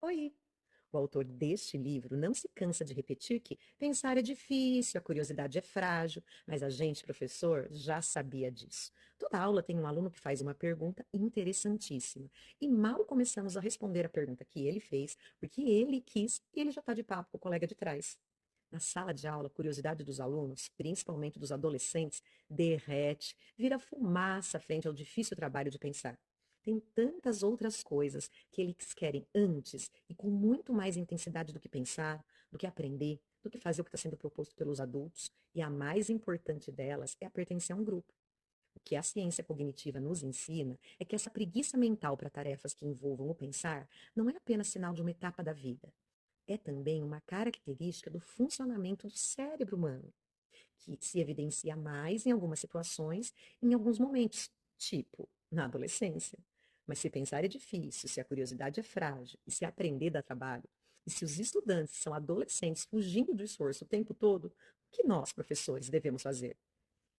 Oi! O autor deste livro não se cansa de repetir que pensar é difícil, a curiosidade é frágil, mas a gente, professor, já sabia disso. Toda aula tem um aluno que faz uma pergunta interessantíssima e mal começamos a responder a pergunta que ele fez, porque ele quis e ele já está de papo com o colega de trás. Na sala de aula, a curiosidade dos alunos, principalmente dos adolescentes, derrete, vira fumaça frente ao difícil trabalho de pensar. Tem tantas outras coisas que eles querem antes e com muito mais intensidade do que pensar, do que aprender, do que fazer o que está sendo proposto pelos adultos. E a mais importante delas é a pertencer a um grupo. O que a ciência cognitiva nos ensina é que essa preguiça mental para tarefas que envolvam o pensar não é apenas sinal de uma etapa da vida. É também uma característica do funcionamento do cérebro humano, que se evidencia mais em algumas situações, em alguns momentos, tipo na adolescência. Mas se pensar é difícil, se a curiosidade é frágil e se aprender dá trabalho, e se os estudantes são adolescentes fugindo do esforço o tempo todo, o que nós, professores, devemos fazer?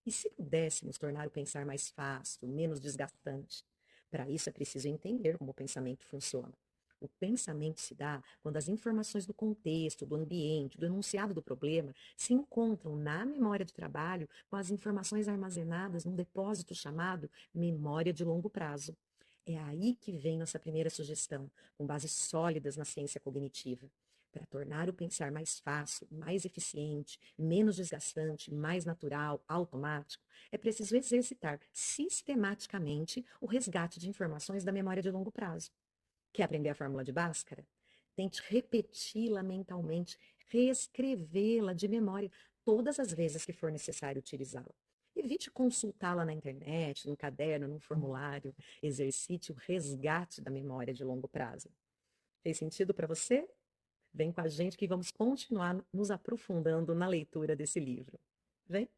E se pudéssemos tornar o pensar mais fácil, menos desgastante? Para isso é preciso entender como o pensamento funciona. O pensamento se dá quando as informações do contexto, do ambiente, do enunciado do problema se encontram na memória de trabalho com as informações armazenadas num depósito chamado memória de longo prazo. É aí que vem nossa primeira sugestão, com bases sólidas na ciência cognitiva. Para tornar o pensar mais fácil, mais eficiente, menos desgastante, mais natural, automático, é preciso exercitar sistematicamente o resgate de informações da memória de longo prazo. Quer aprender a fórmula de Bhaskara? Tente repeti-la mentalmente, reescrevê-la de memória todas as vezes que for necessário utilizá-la. Evite consultá-la na internet, no caderno, no formulário. Exercite o resgate da memória de longo prazo. Fez sentido para você? Vem com a gente que vamos continuar nos aprofundando na leitura desse livro. Vem?